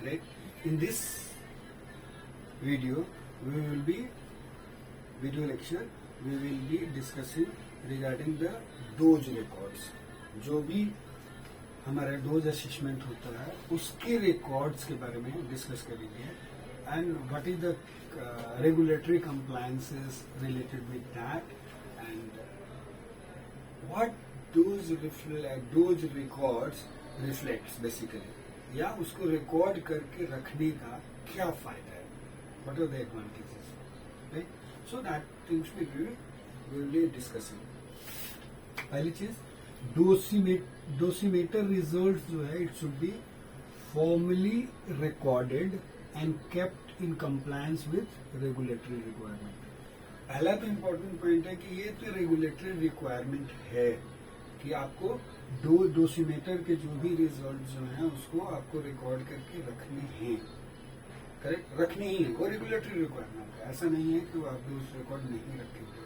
Right? In this video, video lecture, we will be discussing regarding the dose records. जो भी हमारा dose assessment होता है उसके रिकॉर्ड्स के बारे में डिस्कस करेंगे, and what is the regulatory compliances related with that, and what dose records reflects basically, या उसको रिकॉर्ड करके रखने का क्या फायदा है, what are the advantages, right? So that things we will be discussing. पहली चीज, डोसीमीटर रिजल्ट जो है it should be formally recorded and kept in compliance with regulatory requirement. पहला तो इम्पोर्टेंट पॉइंट है कि ये तो रेगुलेटरी रिक्वायरमेंट है कि आपको डोसीमीटर के जो भी रिजल्ट जो हैं उसको आपको रिकॉर्ड करके रखने हैं. करेक्ट, रखने ही है, वो रेगुलेटरी रिक्वायरमेंट है. ऐसा नहीं है कि वो आप डोज रिकॉर्ड नहीं रखेंगे.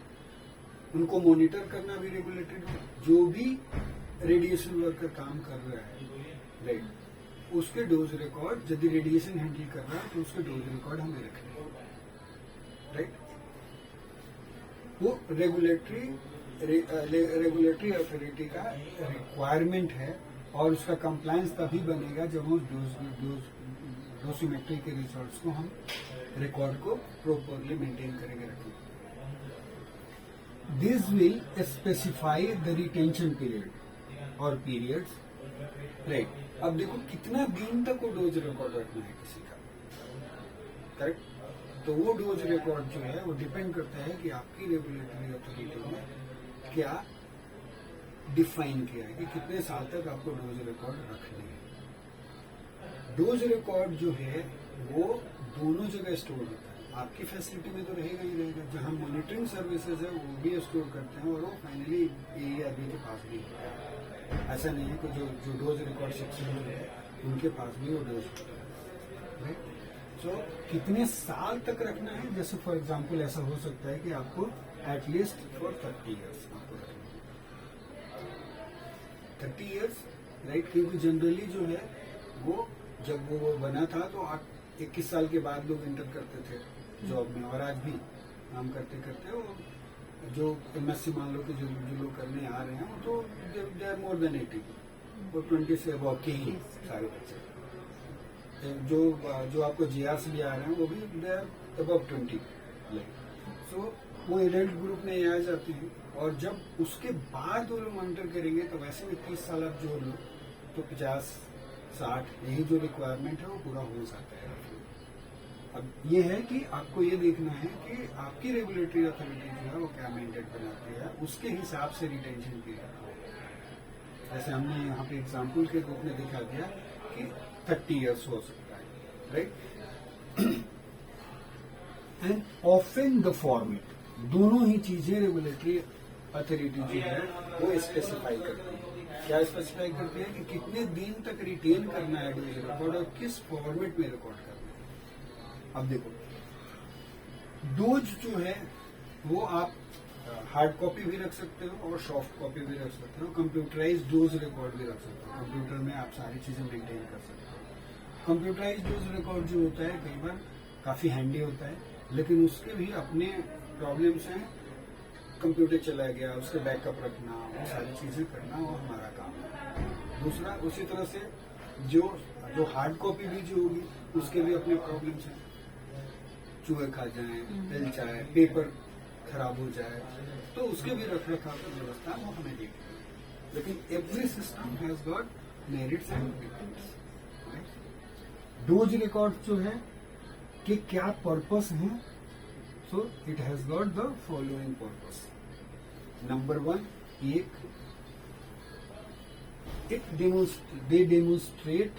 उनको मॉनिटर करना भी रेगुलेटेड है. जो भी रेडिएशन वर्कर काम कर रहा है, राइट, उसके डोज रिकॉर्ड, यदि रेडिएशन हैंडल कर रहा है तो उसके डोज रिकॉर्ड हमें रखने हैं, राइट. वो रेगुलेटरी अथॉरिटी का रिक्वायरमेंट है, और उसका कंप्लायंस तभी बनेगा जब हम डोसीमेट्री के रिजल्ट्स को हम रिकॉर्ड को प्रॉपरली मेंटेन करेंगे, रखेंगे. This will specify the retention period और पीरियड्स, राइट. अब देखो कितना दिन तक वो डोज रिकॉर्ड रखना है किसी का, करेक्ट. तो वो डोज रिकॉर्ड जो है वो डिपेंड करता है कि आपकी रेगुलेटरी अथॉरिटी ने क्या डिफाइन किया है कि कितने साल तक आपको डोज रिकॉर्ड रखने हैं. डोज रिकॉर्ड जो है वो दोनों जगह स्टोर होता है. आपकी फैसिलिटी में तो रहेगा ही रहेगा, जहां मॉनिटरिंग सर्विसेज है वो भी स्टोर करते हैं, और वो फाइनली AERB के पास भी होता है. ऐसा नहीं है कि जो डोज रिकॉर्ड सेक्शन है उनके पास भी वो डोज होता है, राइट. सो कितने साल तक रखना है, जैसे फॉर एग्जाम्पल ऐसा हो सकता है कि आपको एटलीस्ट फॉर 30 ईयर्स आपको रखना है. 30 ईयर्स, राइट, क्योंकि जनरली जो है वो जब वो बना था तो 21 साल के बाद लोग एंटर करते थे जॉब में, और आज भी काम करते करते वो जो MSc मान लो कि जो लोग करने आ रहे हैं वो तो दे आर मोर देन 80, वो 20 से अबव के ही सारे बच्चे. जो आपको GRs भी आ रहे हैं वो भी दे आर अबव 20. सो वो एडल्ट ग्रुप में आ जाते हैं, और जब उसके बाद वो लोग मॉनिटर करेंगे तो वैसे भी 30 साल आप जोड़ लो तो 50-60 यही जो रिक्वायरमेंट है वो पूरा हो जाता है. अब ये है कि आपको ये देखना है कि आपकी रेगुलेटरी अथॉरिटी जो है वो क्या मैंडेट बनाती है, उसके हिसाब से रिटेंशन पीरियड. जैसे हमने यहाँ पे एग्जाम्पल के रूप में दिखा दिया कि 30 ईयर्स हो सकता है, right. And often the format, दोनों ही चीजें रेगुलेटरी अथॉरिटी जो है वो स्पेसिफाई करती है. क्या स्पेसिफाई करती है कि कितने दिन तक रिटेन करना है डोज रिकॉर्ड, और किस फॉर्मेट में रिकॉर्ड करना है. अब देखो, डोज जो है वो आप हार्ड कॉपी भी रख सकते हो और सॉफ्ट कॉपी भी रख सकते हो. कंप्यूटराइज डोज रिकॉर्ड भी रख सकते हो. कंप्यूटर में आप सारी चीजें मेंटेन कर सकते हो. कंप्यूटराइज डोज रिकॉर्ड जो होता है कई बार काफी हैंडी होता है, लेकिन उसके भी अपने प्रॉब्लम्स हैं. कंप्यूटर चला गया, उसके बैकअप रखना, वो सारी चीजें करना वो हमारा काम है. दूसरा, उसी तरह से जो हार्ड कॉपी भी जो होगी उसके भी अपने प्रॉब्लम्स हैं. चूहे खा जाए, जल जाए, पेपर खराब हो जाए, तो उसके भी रख रखाव की व्यवस्था वो हमें देखनी है. लेकिन every system has got merits and demerits. Dose record जो है कि क्या पर्पस है, सो it has got the following purpose. Number 1, they demonstrate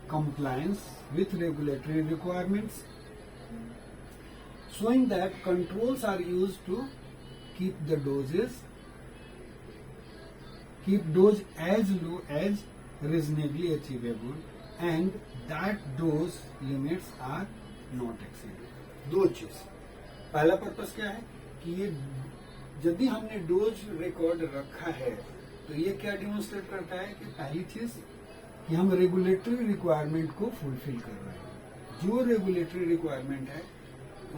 compliance with regulatory requirements, showing that controls are used to keep dose as low as reasonably achievable, and that dose limits are not exceeded. दो चीज. पहला purpose क्या है कि ये यदि हमने dose record रखा है तो ये क्या डिमोन्स्ट्रेट करता है कि पहली चीज कि हम रेगुलेटरी रिक्वायरमेंट को फुलफिल कर रहे हैं। जो रेगुलेटरी रिक्वायरमेंट है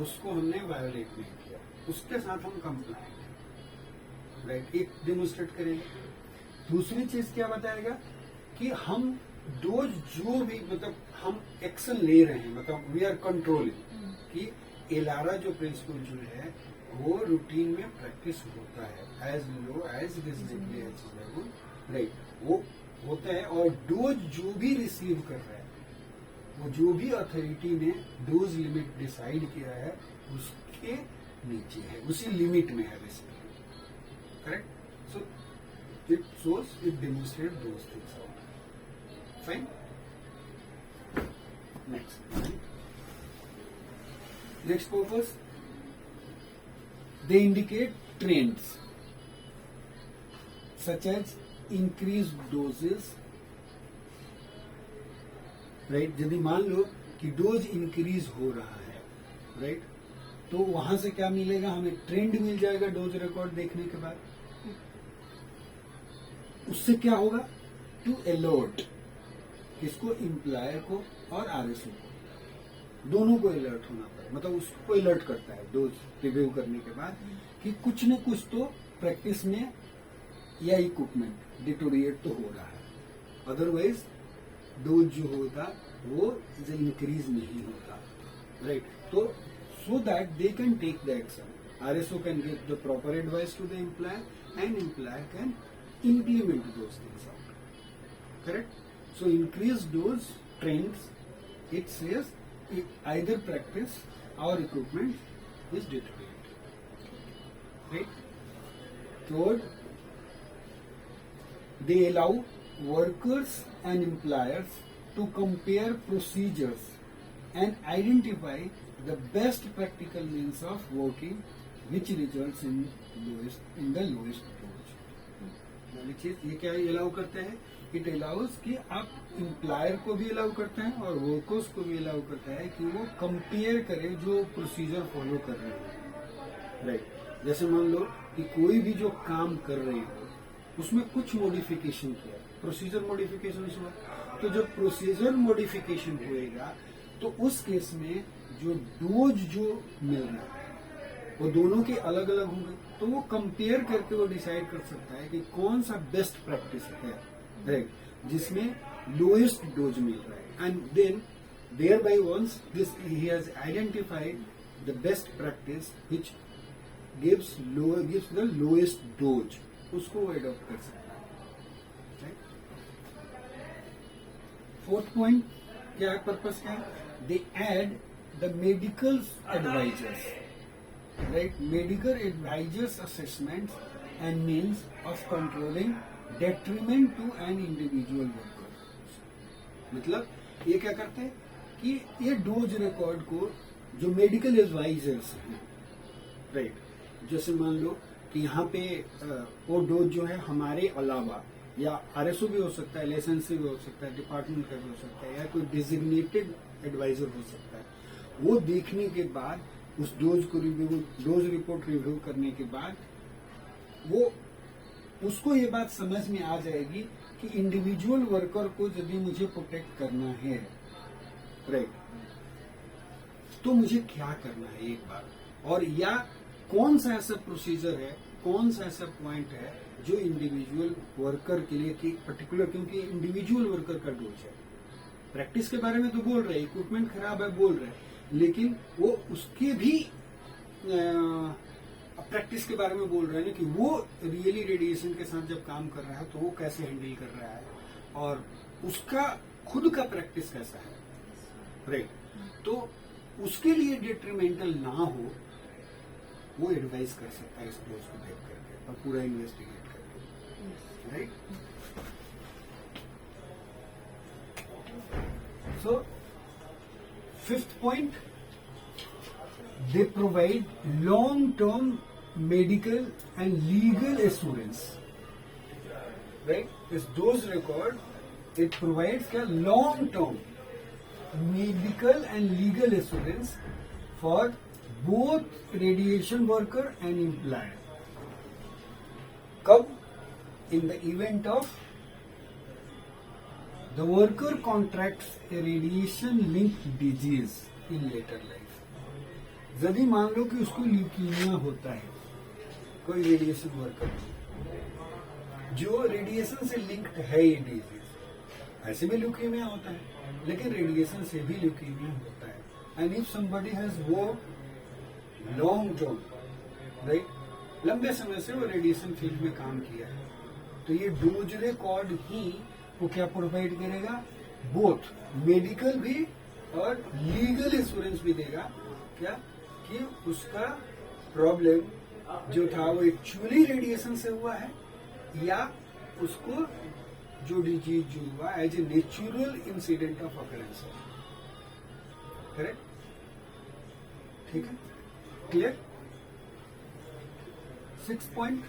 उसको हमने वायोलेट नहीं किया, उसके साथ हम कंप्लाई हैं, राइट। एक डेमोन्स्ट्रेट करेंगे। दूसरी चीज क्या बताएगा कि हम डोज जो भी मतलब हम एक्शन ले रहे हैं, मतलब वी आर कंट्रोलिंग कि एलारा जो प्रिंसिपल जो है वो रूटीन में प्रैक्टिस होता है as low as rigidly achievable, right, वो होता है। और डोज जो भी रिसीव कर रहा है, वो जो भी अथॉरिटी ने डोज लिमिट डिसाइड किया है उसके नीचे है, उसी लिमिट में है basically, correct. So it shows, it demonstrate those things out, fine. Next purpose, they indicate trends such as increased doses, right. यदि मान लो कि डोज इंक्रीज हो रहा है, राइट, तो वहां से क्या मिलेगा, हमें ट्रेंड मिल जाएगा डोज रिकॉर्ड देखने के बाद। उससे क्या होगा, टू अलर्ट किसको, इम्प्लायर को और आरएसओ को, दोनों को अलर्ट होना पड़े, मतलब उसको अलर्ट करता है डोज रिव्यू करने के बाद कि कुछ न कुछ तो प्रैक्टिस में या इक्विपमेंट डिटोरिएट तो हो रहा है, अदरवाइज डोज जो होता वो इंक्रीज नहीं होता, राइट। तो so that they can take the action, RSO can give the proper advice to the employer and employer can implement those things out, correct. So increased dose trends, it says either practice or equipment is deteriorated, right. Third, they allow workers and employers to compare procedures and identify the best practical means of working which results in the lowest dose. चीज ये क्या allow करते हैं, it allows कि आप employer को भी allow करते हैं और वर्कर्स को भी अलाउ करता है कि वो कंपेयर करें जो प्रोसीजर फॉलो कर रहे हैं, राइट। जैसे मान लो कि कोई भी जो काम कर रहे हो उसमें कुछ मॉडिफिकेशन किया, प्रोसीजर मॉडिफिकेशन हुआ, तो जब प्रोसीजर मॉडिफिकेशन होएगा तो उस केस में जो डोज जो मिल रहा है वो दोनों के अलग अलग होंगे, तो वो कंपेयर करके वो डिसाइड कर सकता है कि कौन सा बेस्ट प्रैक्टिस है, राइट, जिसमें लोएस्ट डोज मिल रहा है। And then there by once this he has identified the best practice which gives the lowest dose, उसको वो एडॉप्ट कर सकता है, राइट। फोर्थ पॉइंट क्या है, पर्पस क्या है, they aid the medical advisors, right, medical advisors assessments and means of controlling detriment to an individual worker. मतलब ये क्या करते हैं कि ये डोज रिकॉर्ड को जो मेडिकल एडवाइजर्स हैं, राइट, जैसे मान लो कि यहाँ पे वो डोज जो है हमारे अलावा या आरएसओ भी हो सकता है, लाइसेंसी भी हो सकता है, डिपार्टमेंट का भी हो सकता है, या कोई डिजिग्नेटेड एडवाइजर हो सकता है, वो देखने के बाद उस डोज को डोज रिपोर्ट रिव्यू करने के बाद वो उसको ये बात समझ में आ जाएगी कि इंडिविजुअल वर्कर को यदि मुझे प्रोटेक्ट करना है, राइट, तो मुझे क्या करना है एक बार, और या कौन सा ऐसा प्रोसीजर है, कौन सा ऐसा पॉइंट है जो इंडिविजुअल वर्कर के लिए कि पर्टिकुलर, क्योंकि इंडिविजुअल वर्कर का डोज है, प्रैक्टिस के बारे में तो बोल रहे हैं, इक्विपमेंट खराब है बोल रहे हैं, लेकिन वो उसके भी प्रैक्टिस के बारे में बोल रहे हैं कि वो रियली रेडिएशन के साथ जब काम कर रहा है तो वो कैसे हैंडल कर रहा है और उसका खुद का प्रैक्टिस कैसा है, राइट। तो उसके लिए डिट्रीमेंटल ना हो वो एडवाइस कर सकता है इस डोज को देख करके और पूरा इन्वेस्टिगेट करके, right. So fifth point, they provide long-term medical and legal assurance, right. This dose record, it provides a long-term medical and legal assurance for both radiation worker and employer. कब? In the event of the worker contracts a radiation linked disease in later life. यदि मान लो कि उसको leukaemia होता है, कोई radiation worker जो रेडिएशन से लिंक्ड है ये डिजीज, ऐसे भी ल्यूकीमिया होता है, लेकिन रेडिएशन से भी ल्यूकीमिया होता है। And if somebody has work long term, right, लंबे समय से वो रेडिएशन फील्ड में काम किया है, तो ये डोज रिकॉर्ड ही वो क्या प्रोवाइड करेगा, बोथ मेडिकल भी और लीगल इंश्योरेंस भी देगा, क्या कि उसका प्रॉब्लम जो था वो एक्चुअली रेडिएशन से हुआ है या उसको जो डिजीज जो हुआ as a natural incident of occurrence है। करेक्ट? ठीक है, clear? 6 point,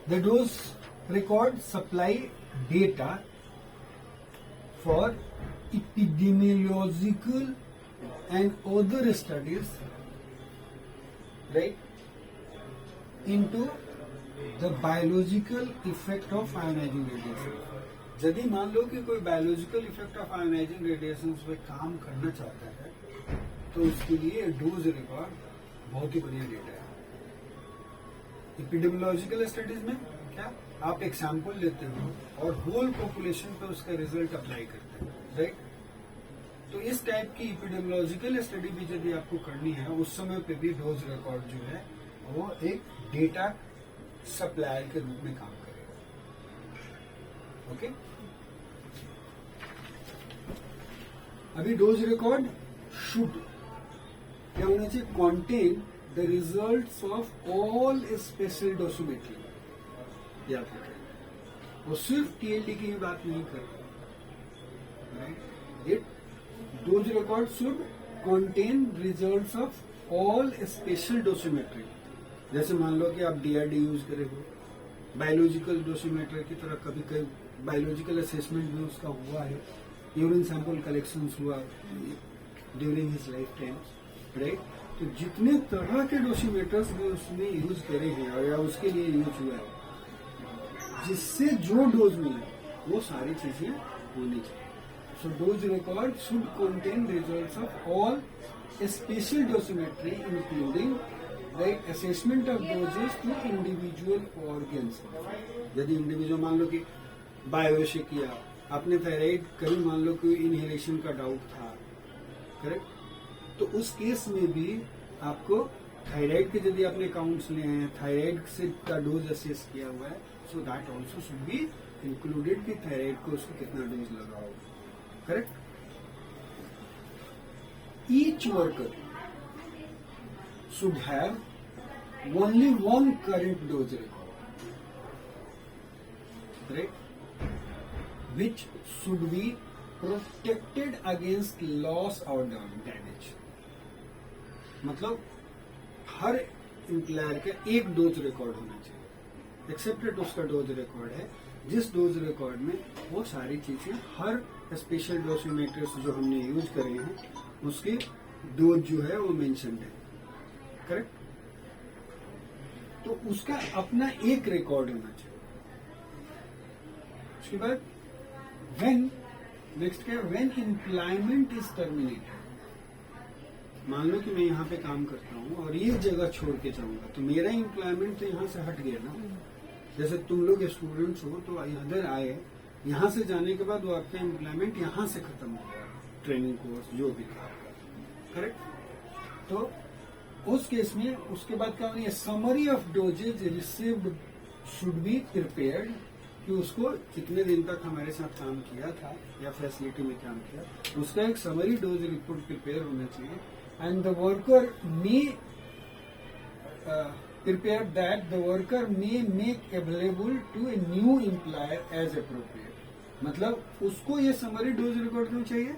the dose record supply data for epidemiological and other studies, right, into the biological effect of ionizing radiation। यदि मान लो कि कोई biological effect of ionising radiation पे काम करना चाहता है तो उसके लिए डोज रिकॉर्ड बहुत ही बढ़िया डेटा है। एपिडेमियोलॉजिकल स्टडीज में क्या आप एक सैंपल लेते हो और होल पॉपुलेशन पे उसका रिजल्ट अप्लाई करते हो, राइट? तो इस टाइप की एपिडेमियोलॉजिकल स्टडी भी यदि आपको करनी है उस समय पे भी डोज रिकॉर्ड जो है वो एक डेटा सप्लायर के रूप में काम करेगा। ओके, अभी डोज रिकॉर्ड शुड क्या होना चाहिए, contain the results of all special dosimetry. याद रखें, वो सिर्फ टीएलडी की ही बात नहीं कर रहा, right? It dose record should contain results of all special dosimetry. जैसे मान लो कि आप डीआरडी यूज करे हो, बायोलॉजिकल डोसिमेट्री की तरह कभी कभी बायोलॉजिकल असेसमेंट भी उसका हुआ है, यूरिन सैंपल कलेक्शन हुआ during his life time, right? तो जितने तरह के डोसिमेटर्स भी उसने यूज करे हैं और या उसके लिए यूज हुआ है, जिससे जो डोज मिले वो सारी चीजें होनी चाहिए। So dose record should contain results of all special dosimetry including right assessment of doses to individual organs. यदि इंडिविजुअल मान लो कि बायोसे किया आपने थायराइड, कहीं मान लो कि इनहेलेशन का डाउट था, करेक्ट, तो उस केस में भी आपको थायराइड के यदि आपने काउंट्स लिए हैं, थायराइड से का डोज असेस किया हुआ है, so that also should be included कि थायराइड को उसको कितना डोज लगा होगा, correct. Each worker should have only one current dose record, right, which should be protected against loss or damage। मतलब हर एम्प्लॉयर का एक डोज रिकॉर्ड होना चाहिए, एक्सेप्टेड उसका डोज रिकॉर्ड है, जिस डोज रिकॉर्ड में वो सारी चीजें हर स्पेशल डोसिमेटर्स जो हमने यूज करे हैं उसके डोज जो है वो मेंशन है, करेक्ट। तो उसका अपना एक रिकॉर्ड होना चाहिए। उसके बाद व्हेन नेक्स्ट क्या, व्हेन एम्प्लॉयमेंट इज टर्मिनेटेड। मान लो कि मैं यहाँ पे काम करता हूँ और ये जगह छोड़ के जाऊंगा तो मेरा एम्प्लॉयमेंट तो यहाँ से हट गया ना। जैसे तुम लोग स्टूडेंट्स हो तो इधर आए, यहाँ से जाने के बाद वो आपका एम्प्लॉयमेंट यहाँ से खत्म हो गया, ट्रेनिंग कोर्स जो भी था, करेक्ट। तो उस केस में उसके बाद क्या होनी है, summary of doses received should be prepared, कि उसको कितने दिन तक हमारे साथ काम किया था या फैसिलिटी में काम किया, उसका एक समरी डोज रिपोर्ट प्रिपेयर होना चाहिए। And the worker may prepare that the worker may make available to a new employer as appropriate. मतलब उसको ये समरी डोज रिकॉर्ड क्यों चाहिए,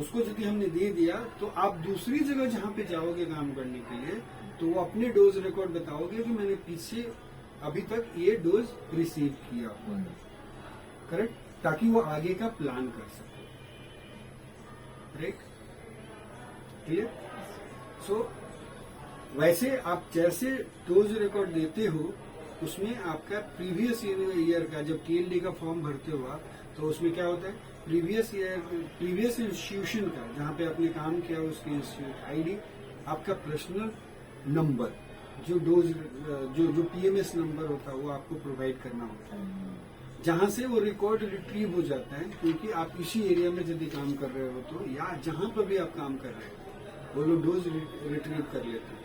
उसको यदि हमने दे दिया तो आप दूसरी जगह जहां पे जाओगे काम करने के लिए तो वो अपने डोज रिकॉर्ड बताओगे कि मैंने पीछे अभी तक ये डोज रिसीव किया हुआ है, करेक्ट, ताकि वो आगे का प्लान कर सके, राइट, क्लियर। सो वैसे आप जैसे डोज रिकॉर्ड देते हो उसमें आपका प्रीवियस ईयर का जब TLD का फॉर्म भरते हो आप, तो उसमें क्या होता है, प्रीवियस इंस्टीट्यूशन का जहाँ पे आपने काम किया उसकी इंस्टीट्यूट ID, आपका पर्सनल नंबर, जो डोज जो PMS नंबर होता है वो आपको प्रोवाइड करना होता है, जहां से वो रिकॉर्ड रिट्रीव हो जाता है, क्योंकि आप इसी एरिया में यदि काम कर रहे हो तो, या जहां पर भी आप काम कर रहे हो वो लोग डोज रिट्रीव कर लेते हैं,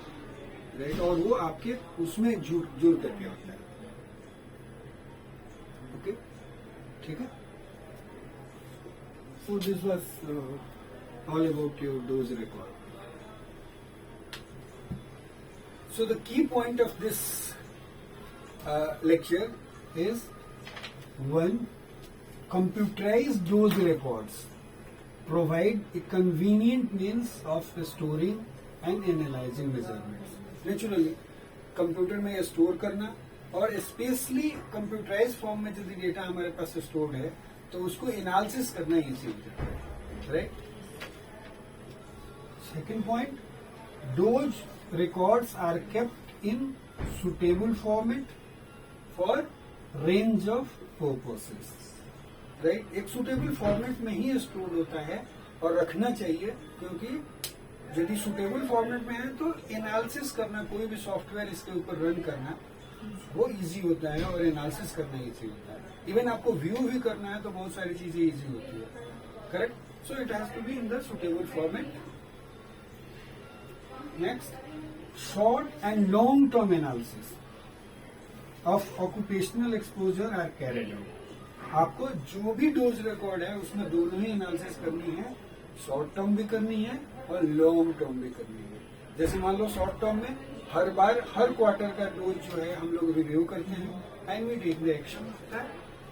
राइट, और वो आपके उसमें जुड़ करके आता है। ओके, ठीक है। So this was all about your dose record. So the key point of this lecture is, one, computerized dose records provide a convenient means of storing and analyzing measurements. Naturally, computer में store करना, और specially computerise form में यदि data हमारे पास store है तो उसको analysis करना इजी हो जाता है, right. Second point, dose records are kept in suitable format for range of purposes, right। एक suitable format में ही स्टोर होता है और रखना चाहिए, क्योंकि यदि suitable format में है तो एनालिसिस करना, कोई भी सॉफ्टवेयर इसके ऊपर रन करना वो इजी होता है और एनालिसिस करना इजी होता है। इवन आपको व्यू भी करना है तो बहुत सारी चीजें इजी होती है, correct. So it has to be in the suitable format. Next, short and long term analysis of occupational exposure are carried out। आपको जो भी डोज रिकॉर्ड है उसमें दोनों ही एनालिसिस करनी है, शॉर्ट टर्म भी करनी है और लॉन्ग टर्म भी करनी है। जैसे मान लो शॉर्ट टर्म में हर बार हर क्वार्टर का डोज जो है हम लोग रिव्यू करते हैं and we take the action,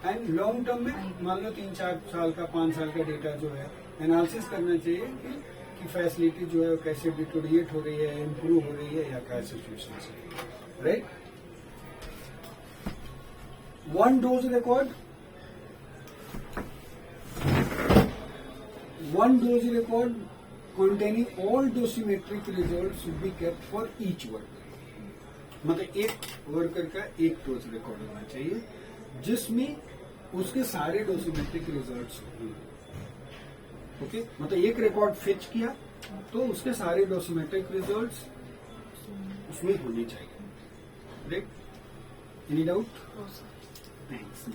and long term में मान लो 3-4 साल का 5 साल का डेटा जो है एनालिसिस करना चाहिए कि फैसिलिटी जो है कैसे डिटोरिएट हो रही है, इम्प्रूव हो रही है, या क्या सिचुएशन है, right. One dose record containing all dosimetric results should be kept for each worker। मतलब एक वर्कर का एक डोज रिकॉर्ड होना चाहिए जिसमें उसके सारे डोसिमेट्रिक रिजल्ट्स होंगे। ओके, मतलब एक रिकॉर्ड फिच किया तो उसके सारे डोसिमेट्रिक रिजल्ट्स उसमें होने चाहिए, राइट। Any doubt? थैंक्स।